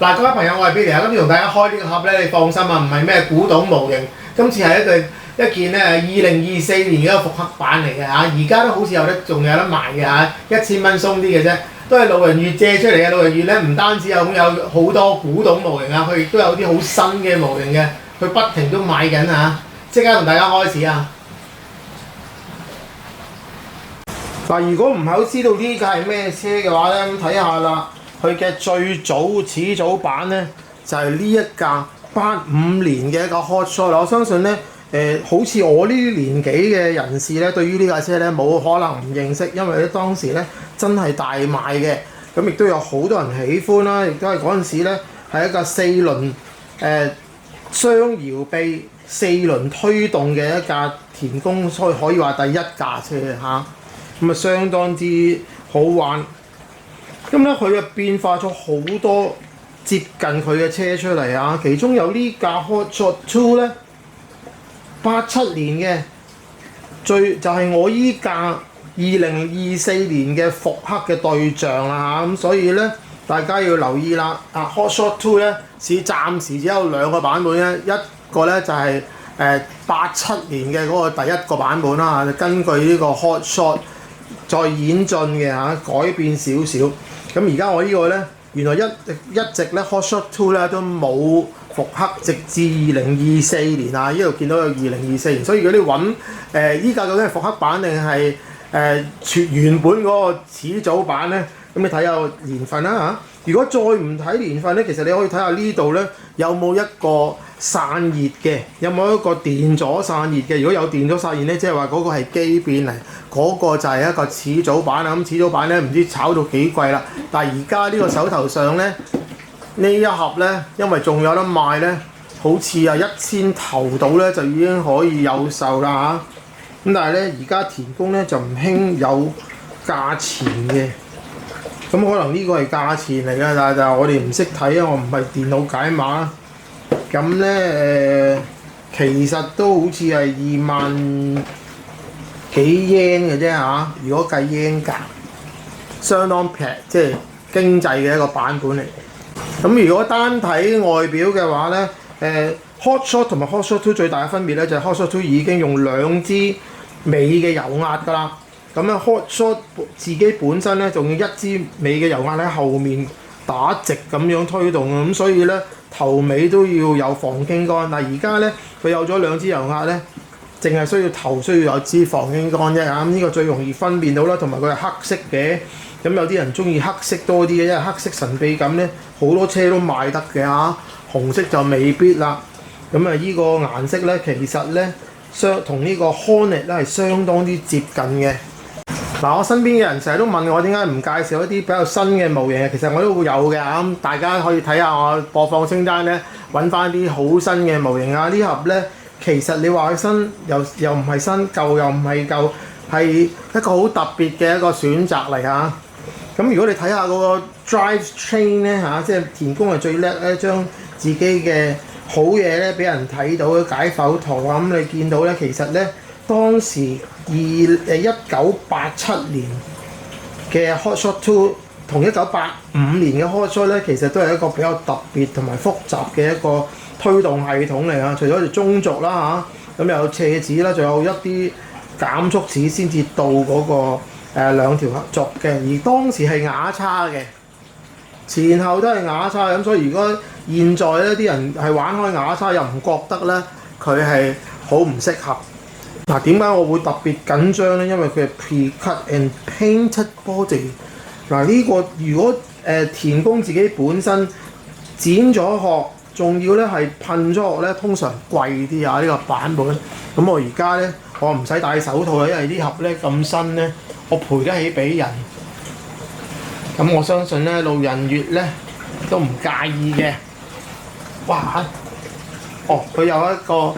嗱，各位朋友，我係 Billy 啊，今次同大家開呢個盒咧，你放心啊，唔係咩古董模型，今次係一件咧2024年嘅一個復刻版嚟嘅嚇，而家都好似仲有得賣嘅嚇，1000蚊鬆啲嘅啫，都係路人乙借出嚟嘅。路人乙咧唔單止有好多古董模型啊，佢亦都有啲好新嘅模型嘅，佢不停都買緊嚇，即刻同大家開始啊！嗱，如果唔係好知道呢架係咩車嘅話咧，咁睇下啦，佢嘅最始祖版咧就係呢一架85年嘅一個 Hot Shot。我相信咧，好似我呢啲年紀嘅人士咧，對於呢架車咧冇可能唔認識，因為咧當時咧真係大賣嘅，咁亦都有好多人喜歡啦，亦都係嗰陣時咧係一架4輪雙搖臂4輪推動嘅一架田宮，所以可以話第一架車嚇。咁啊，相當之好玩。咁咧，佢就變化咗好多接近佢嘅車出嚟啊！其中有呢架 Hot Shot 2咧，87年嘅，就係我依架2024年嘅復刻嘅對象啦嚇。咁所以咧，大家要留意啦。Hot Shot 2咧，暫時只有2個版本啫，一個咧就係87年嘅嗰個第一個版本啦，根據呢個 Hot Shot 再演進嘅嚇，改變少少。咁而家我呢個咧，原來一直咧 Hot Shot 2咧都冇復刻，直至2024年啊！呢度見到有2024年，所以如果你揾依架究竟係復刻版定係原本嗰個始祖版咧，咁你睇下年份啦嚇。如果再唔睇年份咧，其實你可以睇下呢度咧有冇一個散熱嘅，有冇一個電阻散熱嘅。如果有電阻散熱咧，即係話嗰個係機變嚟，嗰個就係一個始祖版啦。咁始祖版咧唔知炒到幾貴啦，但係而家呢個手頭上咧呢一盒咧，因為仲有得賣咧，好似啊1000頭到咧就已經可以有售啦嚇。咁但係咧而家田宮咧就唔興有價錢嘅。咁可能呢個係價錢嚟㗎，但係我哋唔識睇啊，我唔係電腦解碼。咁咧其實都好似係2萬幾yen嘅啫嚇，如果計yen價，相當平，即係經濟嘅一個版本嚟。咁如果單睇外表嘅話咧，Hot Shot 同埋 Hot Shot 2最大嘅分別咧就係 Hot Shot 2已經用2支尾嘅油壓㗎啦。咁咧 Hot Shot 自己本身咧仲要1支尾嘅油壓喺後面打直咁樣推動啊，咁所以咧頭尾都要有防傾桿。但而家咧佢有咗2支油壓咧，淨係需要頭需要有支防傾桿啫嚇。咁呢個最容易分辨到啦，同埋佢係黑色嘅。咁有啲人中意黑色多啲嘅，因為黑色神秘感咧好多車都賣得嘅嚇，紅色就未必啦。咁啊呢個顏色咧其實咧同呢個 Hornet 咧係相當之接近嘅。嗱，我身邊嘅人成日都問我點解唔介紹一啲比較新嘅模型，其實我都會有嘅嚇。咁大家可以睇下我播放清單咧，揾翻啲好新嘅模型啊！呢盒咧其實你話佢新又唔係新，舊又唔係舊，係一個好特別嘅一個選擇嚟嚇。咁如果你睇下嗰個 drive train 咧嚇，即係田宮係最叻咧，將自己嘅好嘢咧俾人睇到解剖圖啊。咁你見到咧，其實咧當時1987年嘅 Hot Shot 2同1985年嘅 Hot Shot 咧，其實都係一個比較特別同埋複雜嘅一個推動系統嚟啊！除咗條中軸啦嚇，咁又有斜子啦，仲有一啲減速子先至到嗰個2條軸嘅。而當時係啞叉嘅，前後都係啞叉，咁所以如果現在咧啲人係玩開啞叉又唔覺得咧佢係好唔適合。嗱，點解我會特別緊張咧？因為佢係 pre-cut and painted body。嗱，呢個如果田宮自己本身剪咗殼，仲要咧係噴咗殼咧，通常貴啲啊！呢個版本。咁我而家咧，我唔使戴手套啊，因為呢盒咧咁新咧，我賠得起俾人。咁我相信咧，路人乙咧都唔介意嘅。哇！哦，佢有一個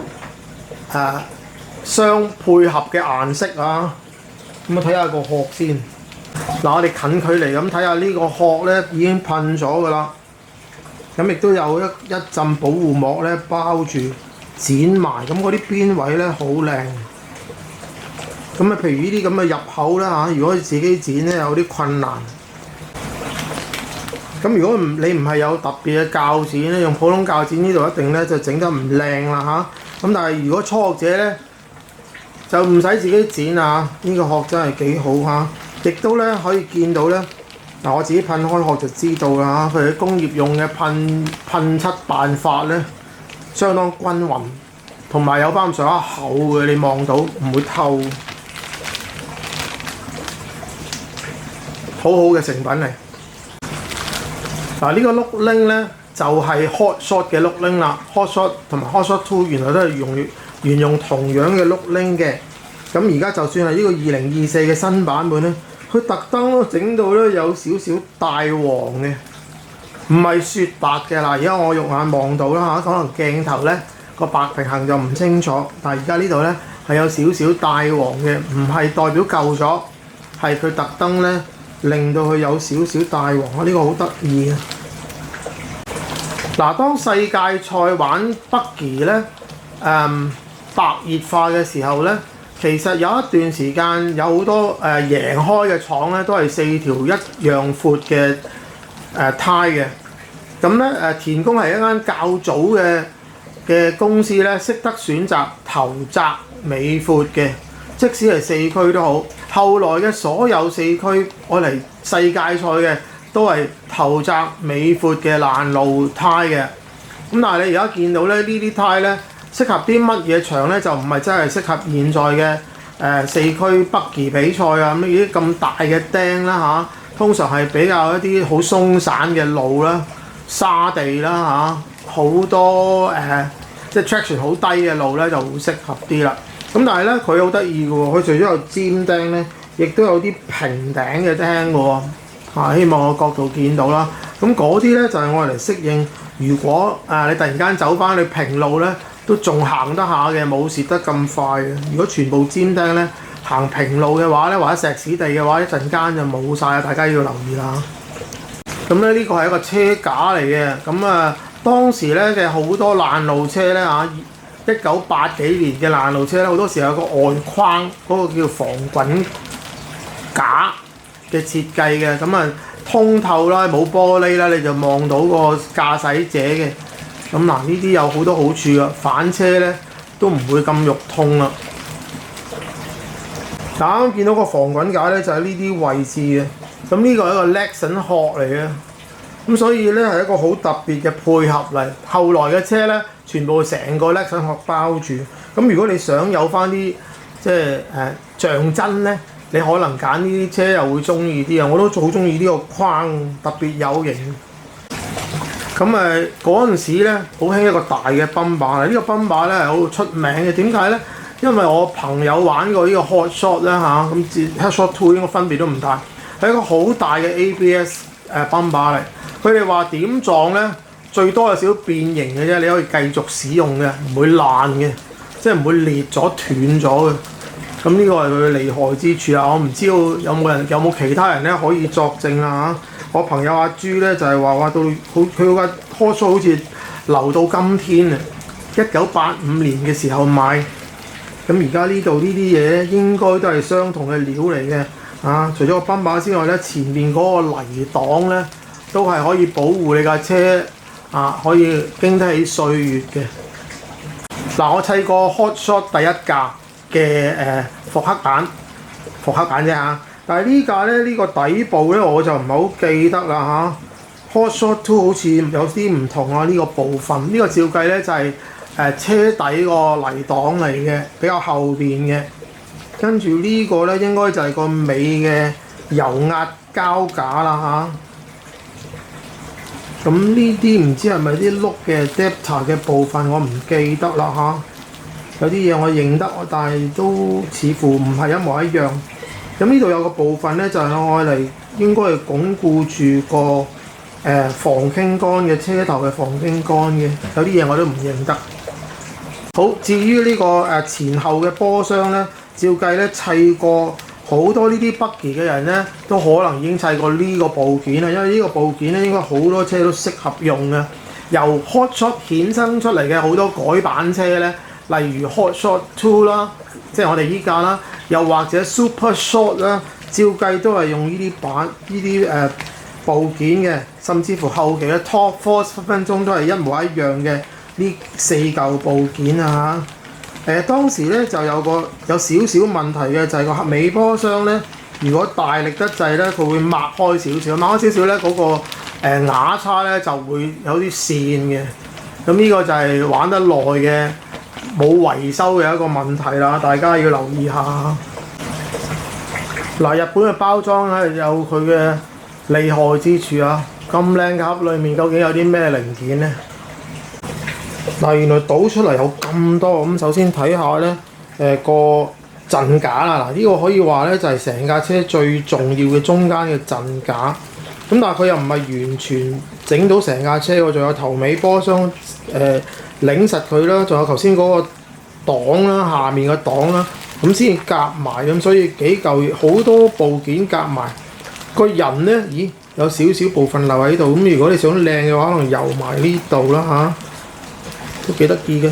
相配合嘅顏色啊，咁啊睇下個殼先。嗱，我哋近距離咁睇下呢個殼咧已經噴咗㗎啦，咁亦都有一陣保護膜咧包住剪埋，咁嗰啲邊位咧好靚。咁啊，譬如呢啲咁嘅入口啦嚇，如果自己剪咧有啲困難。咁如果你唔係有特別嘅鉸剪咧，用普通鉸剪呢度一定咧就整得唔靚啦嚇。咁但係如果初學者咧就唔使自己剪啊，呢個殼真係幾好嚇，亦都咧可以見到咧嗱，我自己噴開殼就知道啦嚇，佢哋工業用嘅噴漆辦法咧相當均勻，同埋有翻咁上下厚嘅，你望到唔會透，好好嘅成品嚟。嗱，呢個碌鈴咧就係 Hot Shot 嘅碌鈴啦 ，Hot Shot 同埋 Hot Shot 2原來都係沿用同樣嘅碌鈴嘅。咁而家就算係呢個2024嘅新版本咧，佢特登都整到咧有少少帶黃嘅，唔係雪白嘅啦。而家我肉眼望到啦嚇，可能鏡頭咧個白平衡就唔清楚，但係而家呢度咧係有少少帶黃嘅，唔係代表舊咗，係佢特登咧令到佢有少少帶黃啊！呢個好得意啊！嗱，當世界賽玩buggy咧，白熱化嘅時候咧，其實有一段時間有好多贏開嘅廠咧，都係4條一樣闊嘅胎嘅。咁咧田宮係一間較早嘅公司咧，識得選擇頭窄尾闊嘅，即使係4驅都好。後來嘅所有4驅愛嚟世界賽嘅都係頭窄尾闊嘅爛路胎嘅。咁但係你而家見到咧，呢啲胎咧適合啲乜嘢場咧？就唔係真係適合現在嘅4驅buggy比賽啊！咁呢啲咁大嘅釘啦嚇，通常係比較一啲好鬆散嘅路啦、沙地啦嚇，好多即係 traction 好低嘅路咧就會適合啲啦。咁但係咧佢好得意嘅喎，佢除咗有尖釘咧，亦都有啲平頂嘅釘嘅喎。希望我角度見到啦。咁嗰啲咧就係我嚟適應，如果你突然間走翻去平路咧，都仲行得下嘅，冇蝕得咁快嘅。如果全部尖釘咧，行平路嘅話咧，或者石屎地嘅話，一陣間就冇晒啊！大家要留意啦。咁咧呢個係一個車架嚟嘅。咁當時咧嘅好多爛路車咧嚇，1980幾年嘅爛路車咧，好多時候有個外框，嗰個叫防滾架嘅設計嘅。咁通透啦，冇玻璃啦，你就望到個駕駛者嘅。咁呢啲有好多好處啊，反車咧都唔會咁肉痛啦。啱啱見到個防滾架咧就喺呢啲位置嘅。咁呢個係一個 Lexan 殼嚟嘅。咁所以咧係一個好特別嘅配合嚟。後來嘅車咧全部成個 Lexan 殼包住。咁如果你想有翻啲即係象真咧，你可能揀呢啲車又會中意啲啊！我都好中意呢個框，特別有型。咁嗰陣時咧，好興一個大嘅泵把啦。呢個泵把咧係好出名嘅。點解咧？因為我朋友玩過呢個 Hot Shot 咧嚇，咁 Hot Shot 2應該分別都唔大，係一個好大嘅 ABS 泵把嚟。佢哋話點撞咧，最多有少少變形嘅啫，你可以繼續使用嘅，唔會爛嘅，即係唔會裂咗斷咗嘅。咁呢個係佢嘅厲害之處啊！我唔知道有冇其他人咧可以作證啊嚇。我朋友阿朱咧就係話到佢嗰架 Hot Shot 好似留到今天啊！1985年嘅時候買，咁而家呢度呢啲嘢咧應該都係相同嘅料嚟嘅啊！除咗個泵把之外咧，前面嗰個泥擋咧都係可以保護你架車啊，可以經得起歲月嘅。我砌過 Hot Shot 第一架嘅復刻版啫嚇。但係呢架咧，呢個底部咧我就唔係好記得啦嚇。Hot Shot 2好似有啲唔同啊，呢個部分呢個照計咧就係車底個泥擋嚟嘅，比較後邊嘅。跟住呢個咧應該就係個尾嘅油壓膠架啦嚇。咁呢啲唔知係咪啲轆嘅 adapter 嘅部分，我唔記得啦嚇。有啲嘢我認得，但係都似乎唔係一模一樣。咁呢度有個部分咧，就係愛嚟應該係鞏固住個防傾桿嘅車頭嘅防傾桿嘅，有啲嘢我都唔認得。好，至於呢個前後嘅波箱咧，照計咧砌過好多呢啲buggy嘅人咧，都可能已經砌過呢個部件啦，因為呢個部件咧應該好多車都適合用嘅。由 Hot Shot 衍生出嚟嘅好多改版車咧，例如 Hot Shot 2啦，即係我哋依架啦。又或者 Super Short 啦，照計都係用呢啲部件嘅，甚至乎後期嘅 Top Force 分分鐘都係一模一樣嘅呢4嚿部件啊嚇。當時咧就有少少問題嘅，就係個尾波箱咧，如果大力得滯咧，佢會擘開少少，擘開少少咧嗰個牙叉咧就會有啲線嘅。咁呢個就係玩得耐嘅冇維修嘅一個問題啦，大家要留意下。嗱，日本嘅包裝咧有佢嘅厲害之處啊！咁靚嘅盒裏面究竟有啲咩零件呢？嗱，原來倒出嚟有咁多，咁首先睇下咧個陣架啦。嗱，呢個可以話咧就係成架車最重要嘅中間嘅陣架。咁但係佢又唔係完全整到成架車喎，仲有頭尾波箱擰實佢啦，仲有頭先嗰個擋啦，下面嘅擋啦，咁先夾埋咁，所以幾嚿好多部件夾埋。個人咧，咦有少少部分留喺度，咁如果你想靚嘅話，可能油埋呢度啦嚇，都幾得意嘅。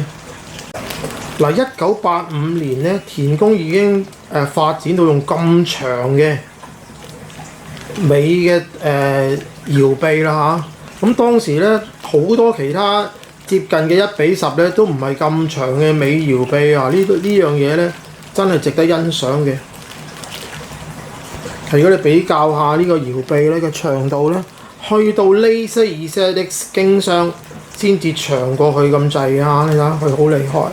嗱，1985年咧，田宮已經發展到用咁長嘅尾嘅搖臂啦嚇，咁當時咧好多其他接近嘅1:10咧都唔係咁長嘅尾搖臂啊！呢樣嘢咧真係值得欣賞嘅。如果你比較下呢個搖臂咧嘅長度咧，去到 Laser ZX 經箱先至長過去咁滯啊！你睇下佢好厲害。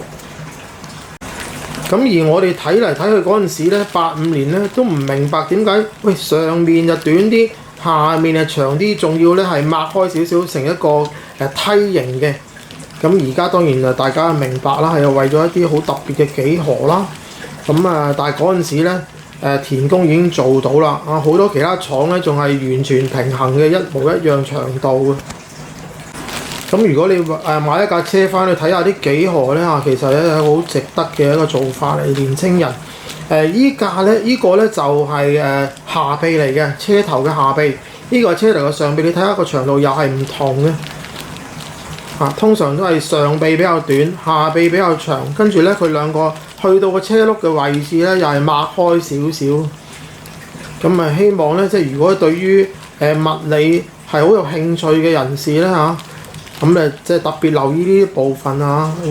咁而我哋睇嚟睇去嗰陣時咧，85年咧都唔明白點解喂上面就短啲，下面就長啲，仲要咧係擘開少少成一個梯形嘅。咁而家當然大家明白啦，係為咗一啲好特別嘅幾何啦。咁但係嗰陣時咧田宮已經做到啦，好多其他廠咧仲係完全平衡嘅，一模一樣長度嘅。咁如果你買一架車翻去睇下啲幾何咧其實咧係好值得嘅一個做法嚟，年青人。依架咧呢個咧就係下臂嚟嘅，車頭嘅下臂。呢個係車頭嘅上臂，你睇下個長度又係唔同嘅。通常都係上臂比較短，下臂比較長，跟住咧佢兩個去到個車轆嘅位置咧又係擘開少少。咁希望咧即係如果對於物理係好有興趣嘅人士咧咁即係特別留意呢啲部分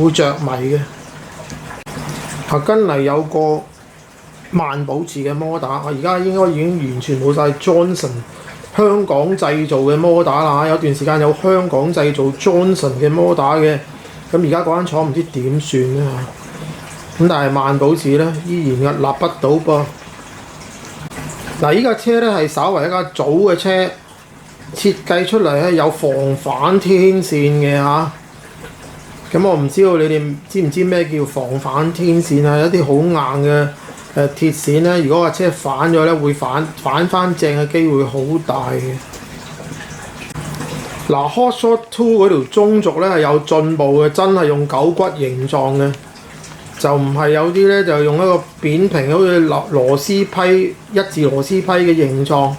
會着迷嘅。跟嚟有個萬寶寺嘅摩打，而家應該已經完全冇晒 Johnson 香港製造嘅摩打啦。有段時間有香港製造 Johnson 嘅摩打嘅，咁而家嗰間廠唔知點算咧。咁但係萬寶寺咧依然屹立不倒噃。嗱，依架車咧係稍為一架早嘅車。設計出嚟咧有防反天線嘅咁我唔知道你哋知唔知咩叫防反天線啊？一啲好硬嘅鐵線咧，如果架車反咗咧，會反翻正嘅機會好大嘅。嗱，Hot Shot 2嗰條中軸咧係有進步嘅，真係用狗骨形狀嘅，就唔係有啲咧就用一個扁平好似螺絲批一字螺絲批嘅形狀。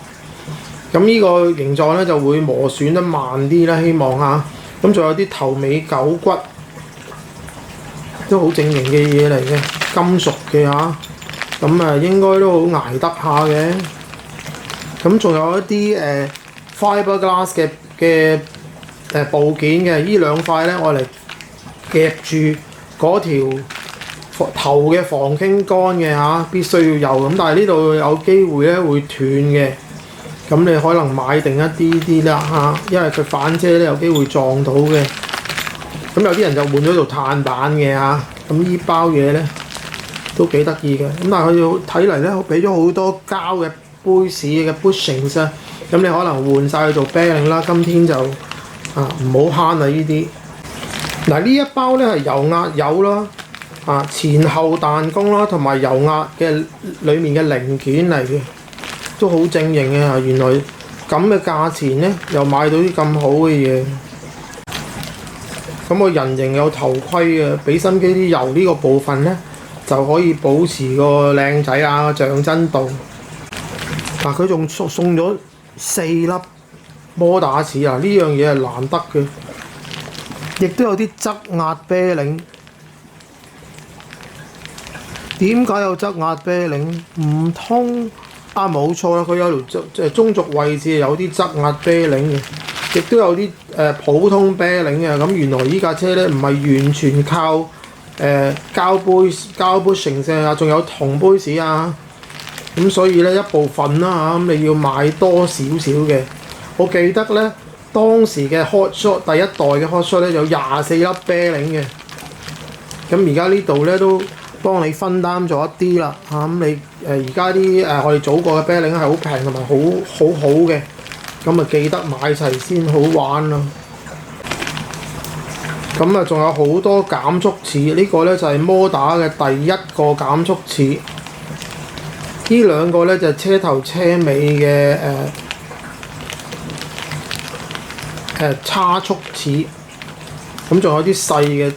咁呢個形狀咧就會磨損得慢啲啦，希望咁仲有啲頭尾狗骨，都好正型嘅嘢嚟嘅，金屬嘅咁應該都好捱得下嘅。咁仲有一啲fiberglass 嘅部件嘅，呢兩塊咧我嚟夾住嗰條頭嘅防傾桿嘅必須要有。咁但係呢度有機會咧會斷嘅。咁你可能買定一啲啦因為佢反車咧有機會撞到嘅。咁有啲人就換咗做碳板嘅咁呢包嘢咧都幾得意嘅。咁但係佢要睇嚟咧，俾咗好多膠嘅杯士嘅 bushings 咁你可能換晒去做 bearing 啦。今天就唔好慳啦呢啲。嗱，呢一包咧係油壓油啦，前後彈弓啦，同埋油壓嘅裡面嘅零件嚟嘅。都好正型嘅，原來咁嘅價錢咧，又買到啲咁好嘅嘢。咁個人形有頭盔嘅，俾心機啲油呢個部分咧，就可以保持個靚仔象真度。佢仲送咗4粒摩打齒呢樣嘢係難得嘅。亦都有啲側壓啤領。點解有側壓啤領？唔通？冇錯啦，佢有條中軸位置有啲側壓啤領嘅，亦都有啲普通啤鈴嘅。咁原來依架車咧唔係完全靠膠杯成色啊，仲有銅杯士啊。咁所以咧一部分啦嚇，咁你要買多少少嘅。我記得咧當時嘅 Hot Shot 第一代嘅 Hot Shot 咧有24粒啤鈴嘅。咁而家呢度咧都幫你分擔咗一啲啦嚇。咁你而家啲我哋組過嘅啤鈴係好平同埋好嘅。咁啊記得買齊先好玩咯。咁啊仲有好多減速齒，呢個咧就係摩打嘅第一個減速齒。呢兩個咧就係車頭車尾嘅差速齒。咁仲有啲細嘅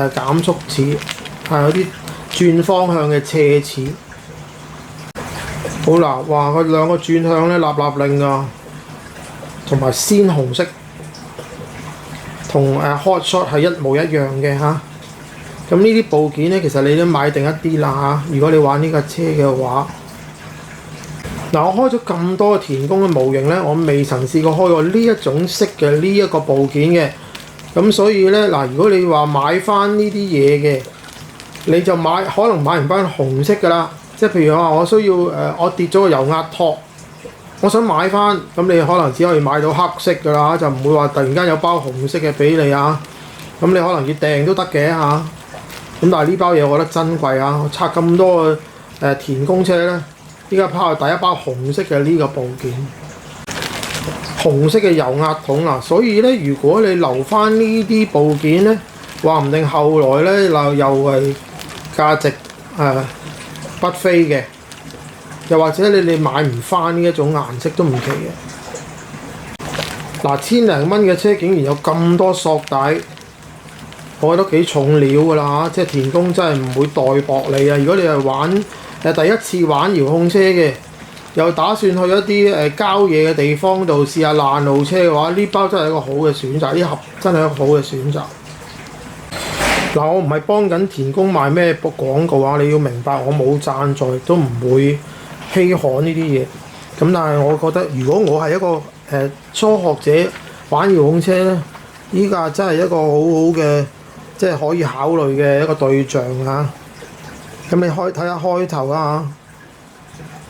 減速齒，係有啲轉方向嘅斜齒。好啦，哇！佢兩個轉向咧立令啊，同埋鮮紅色，同Hot Shot 係一模一樣嘅嚇。咁呢啲部件咧，其實你都買定一啲啦嚇。如果你玩呢架車嘅話，嗱，我開咗咁多田工嘅模型咧，我未曾試過開過呢一種色嘅呢一個部件嘅。咁所以咧嗱，如果你話買翻呢啲嘢嘅，你就可能買唔翻紅色㗎啦。即係譬如話，我需要我跌咗個油壓托，我想買翻，咁你可能只可以買到黑色㗎啦，就唔會話突然間有包紅色嘅俾你啊。咁你可能要訂都得嘅嚇。咁但係呢包嘢我覺得珍貴啊！我拆咁多嘅田工車咧，依家拋第一包紅色嘅呢個部件，紅色嘅油壓筒啊。所以咧，如果你留翻呢啲部件咧，話唔定後來咧又係價值不菲嘅，又或者你買唔翻呢一種顏色都唔奇嘅。嗱，1000零蚊嘅車竟然有咁多索帶，我覺得幾重料㗎啦嚇！即係田工真係唔會代薄你啊！如果你係玩第一次玩遙控車嘅，又打算去一啲郊野嘅地方度試下爛路車嘅話，呢包真係一個好嘅選擇，呢盒真係一個好嘅選擇。嗱，我唔係幫緊田工賣咩廣告啊！你要明白，我冇贊助，亦都唔會稀罕呢啲嘢。咁但係我覺得，如果我係一個初學者玩遙控車咧，依架真係一個好好嘅，即係可以考慮嘅一個對象嚇。咁你睇下開頭啊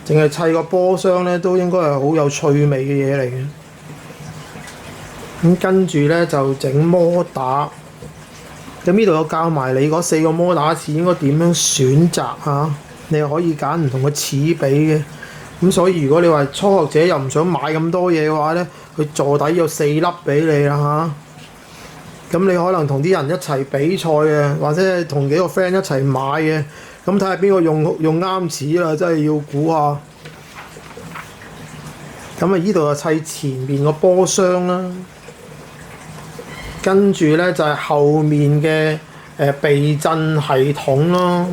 嚇，淨係砌個波箱咧，都應該係好有趣味嘅嘢嚟嘅。咁跟住咧就整摩打。咁呢度有教埋你嗰4個摩打齒應該點樣選擇嚇，你又可以揀唔同嘅齒比嘅。咁所以如果你話初學者又唔想買咁多嘢嘅話咧，佢座底有4粒俾你啦嚇。咁你可能同啲人一齊比賽嘅，或者同幾個 friend 一齊買嘅，咁睇下邊個用啱齒啦，真係要估下。咁啊，呢度就砌前面個波箱啦。跟住咧就係後面嘅避震系統咯，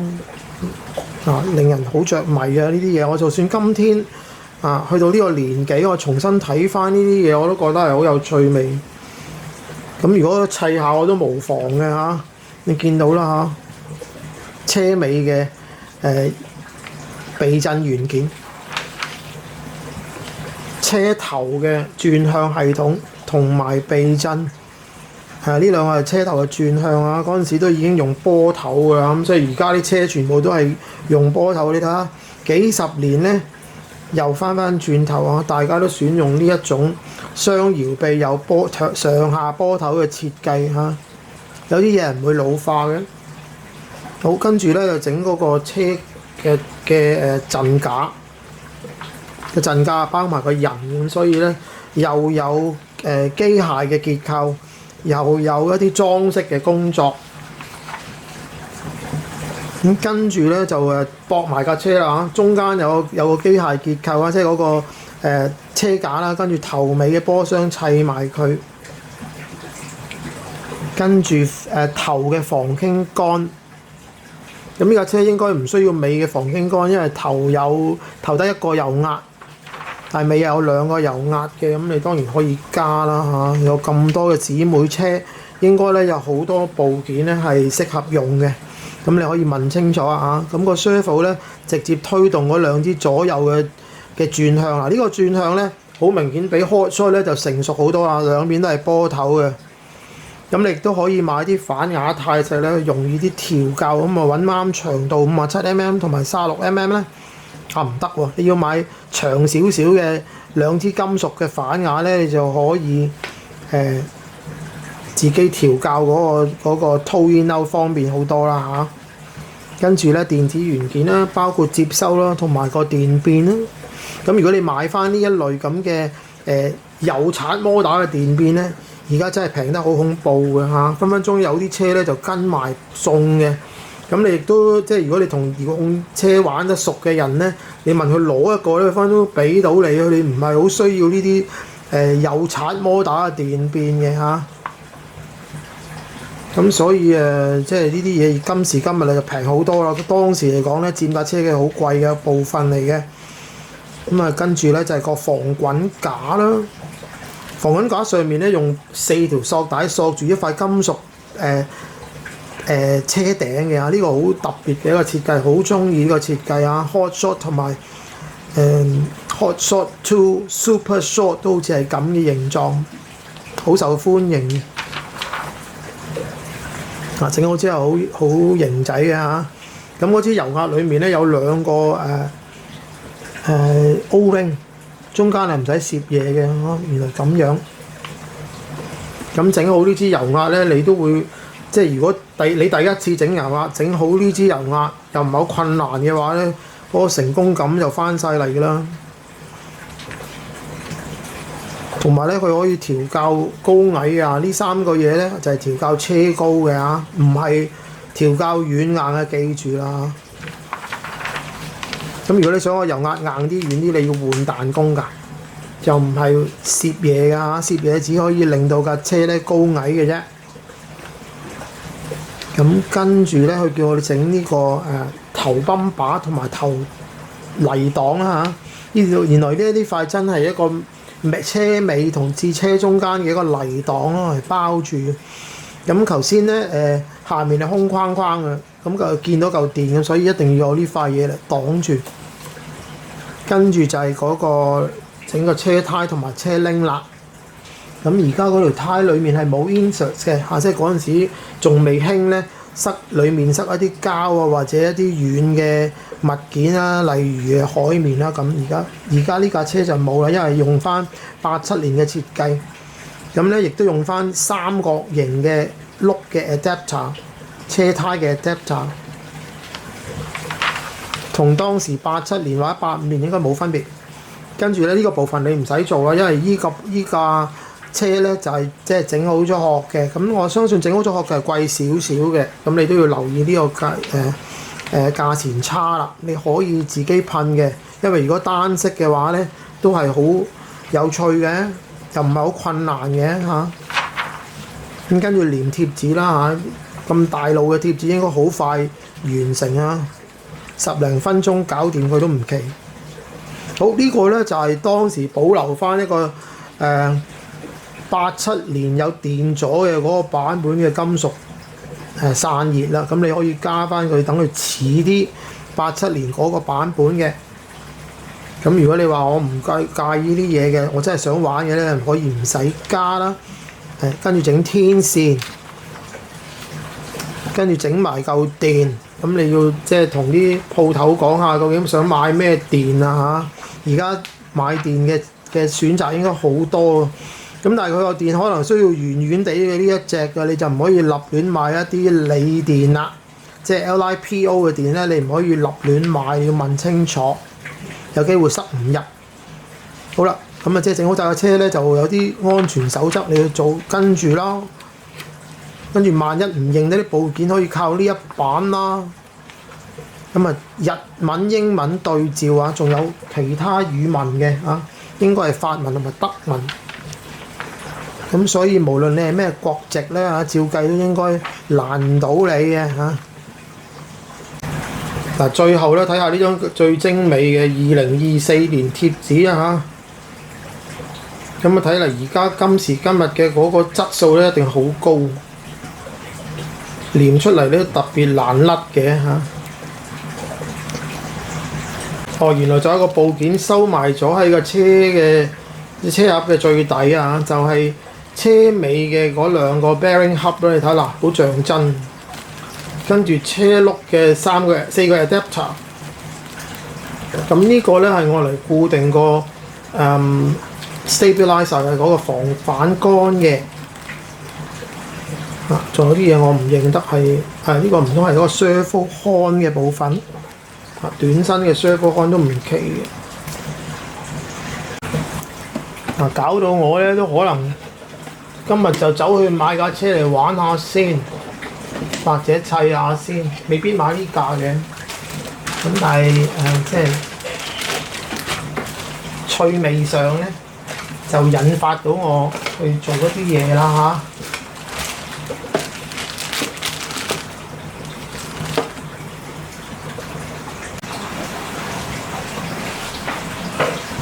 令人好着迷啊！呢啲嘢我就算今天去到呢個年紀，我重新睇翻呢啲嘢，我都覺得係好有趣味。咁如果砌下我都無妨嘅嚇，你見到啦嚇，車尾嘅避震元件，車頭嘅轉向系統同埋避震。呢兩個係車頭嘅轉向啊！嗰陣時都已經用波頭㗎啦，咁所以而家啲車全部都係用波頭。你睇下幾十年咧，又翻轉頭啊！大家都選用呢一種雙搖臂有上下波頭嘅設計嚇，有啲嘢唔會老化嘅。好，跟住咧就整嗰個車嘅陣架，個陣架包埋個人咁，所以咧又有機械嘅結構。又有一啲裝飾嘅工作，咁跟住咧就駁埋架車啦嚇，中間有個機械結構啊，即係嗰個車架啦，跟住頭尾嘅波箱砌埋佢，跟住頭嘅防傾桿。咁呢架車應該唔需要尾嘅防傾桿，因為頭得一個油壓。但係尾有2個油壓嘅，咁你當然可以加啦嚇。有咁多嘅姊妹車，應該咧有好多部件咧係適合用嘅。咁你可以問清楚啊嚇。咁個 servo 咧直接推動嗰2支左右嘅轉向。嗱，呢個轉向咧好明顯比 Hot Shot 咧就成熟好多啦，兩邊都係波頭嘅。咁你亦都可以買啲反亞太石咧，容易啲調校，咁啊揾啱長度57mm 同埋36mm咧，唔得喎，你要買長少少嘅兩支金屬嘅反亞咧，你就可以自己調校嗰個 toe in out 方便好多啦嚇。跟住咧電子元件啦，包括接收啦，同埋個電變啦。咁如果你買翻呢一類咁嘅有刷摩打嘅電變咧，而家真係平得好恐怖嘅嚇，分分鐘有啲車咧就跟埋送嘅。咁你亦都即係如果你同遙控車玩得熟嘅人咧，你問佢攞一個咧，分分鐘俾到你，佢哋唔係好需要呢啲有刷摩打嘅電變嘅嚇。咁所以即係呢啲嘢今時今日就平好多啦。當時嚟講咧，佔架車嘅好貴嘅部分嚟嘅。咁啊，跟住咧就係個防滾架啦。防滾架上面咧用4條索帶索住一塊金屬車頂嘅啊，呢個好特別嘅一個設計，好中意呢個設計啊。Hot Shot 同埋Hot Shot 2 Super Short 都好似係咁嘅形狀，好受歡迎。整好之後好型仔嘅嚇。咁嗰支油壓裡面咧有兩個O-ring， 中間係唔使攝嘢嘅，原來咁樣。咁整好呢支油壓咧，你都會即係如果你第一次整油壓，整好呢支油壓又唔係好困難嘅話咧，嗰個成功感就翻晒嚟㗎啦。同埋咧，佢可以調校高矮啊！呢3個嘢咧就係調校車高嘅嚇，唔係調校軟硬嘅，記住啦。咁如果你想個油壓硬啲、軟啲，你要換彈弓㗎，就唔係攝嘢㗎嚇。攝嘢只可以令到架車咧高矮嘅啫。咁跟住咧，佢叫我哋整呢個頭泵把同埋頭泥擋啦嚇。原來呢啲塊真係一個車尾同至車中間嘅一個泥擋咯，係包住嘅。咁頭先咧下面係空框框嘅，咁就見到嚿電嘅，所以一定要有呢塊嘢嚟擋住。跟住就係嗰個整個車胎同埋車鈴啦。咁而家嗰條胎裡面係冇 insert 嘅嚇，即係嗰陣時仲未興咧，裡面塞一啲膠啊，或者一啲軟嘅物件啦，例如海綿啦。咁而家呢架車就冇啦，因為用翻87年嘅設計。咁咧亦都用翻三角形嘅轆嘅 adapter， 車胎嘅 adapter， 同當時87年或者85年應該冇分別。跟住咧呢個部分你唔使做啦，因為依架車咧就係即係整好咗殼嘅。咁我相信整好咗殼嘅係貴少少嘅，咁你都要留意呢個價錢差啦。你可以自己噴嘅，因為如果單色嘅話咧都係好有趣嘅，又唔係好困難嘅嚇。咁跟住粘貼紙啦嚇，咁大路嘅貼紙應該好快完成啊，10零分鐘搞掂佢都唔奇。好，呢個咧就係當時保留翻一個87年有電咗嘅嗰個版本嘅金屬散熱啦。咁你可以加翻佢，等佢似啲87年嗰個版本嘅。咁如果你話我唔介意啲嘢嘅，我真係想玩嘅咧，可以唔使加啦。跟住整天線，跟住整埋嚿電。咁你要即係同啲鋪頭講下，究竟想買咩電啊嚇？而家買電嘅選擇應該好多。咁但係佢個電可能需要圓圓地嘅呢一隻嘅，你就唔可以立亂買一啲鋰電啦。即係 LiPo 嘅電咧，你唔可以立亂買，你要問清楚，有機會塞唔入。好啦，咁啊即係整好晒架車咧，就有啲安全守則你要做，跟住啦。跟住萬一唔認得啲部件，可以靠呢一版啦。咁啊，日文、英文對照啊，仲有其他語文嘅啊，應該係法文同埋德文。咁所以無論你係咩國籍咧嚇，照計都應該難唔到你嘅嚇。嗱，最後咧睇下呢張最精美嘅2024年貼紙啊嚇。咁啊睇嚟而家今時今日嘅嗰個質素咧一定好高，黏出嚟咧特別難甩嘅嚇。原來仲有一個部件收埋咗喺個車嘅車盒嘅最底啊，就係、車尾嘅嗰兩個 bearing 盒咧，你睇嗱，好像真。跟住車轆嘅4個 adapter。咁呢個咧係我嚟固定個stabilizer 嘅嗰個防反乾嘅。仲有啲嘢我唔認得係呢個唔通係嗰個 servo horn 嘅部分。短身嘅 servo horn 都唔奇嘅。搞到我咧都可能今日就走去買架車嚟玩下先，或者砌下先，未必買呢架嘅。咁但係即係趣味上咧，就引發到我去做嗰啲嘢啦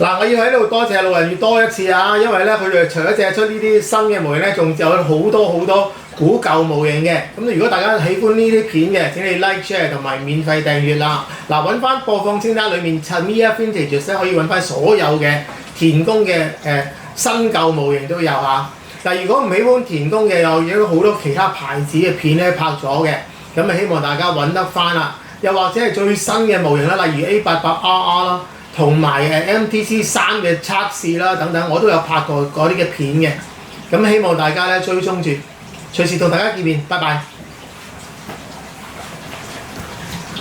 嗱，我要喺度多謝路人乙多一次啊，因為咧佢哋除咗借出呢啲新嘅模型咧，仲有好多古舊模型嘅。咁如果大家喜歡呢啲片嘅，請你 like、share 同埋免費訂閱啦。嗱，揾翻播放清單裏面 Tamiya Vintage 咧，可以揾翻所有嘅田宮嘅新舊模型都有嚇。但如果唔喜歡田宮嘅，又有好多其他牌子嘅片咧拍咗嘅，咁啊希望大家揾得翻啦。又或者係最新嘅模型啦，例如 A88RR 啦。同埋MTC3嘅測試啦等等，我都有拍過嗰啲嘅片嘅，咁希望大家咧追蹤住，隨時同大家見面，拜拜。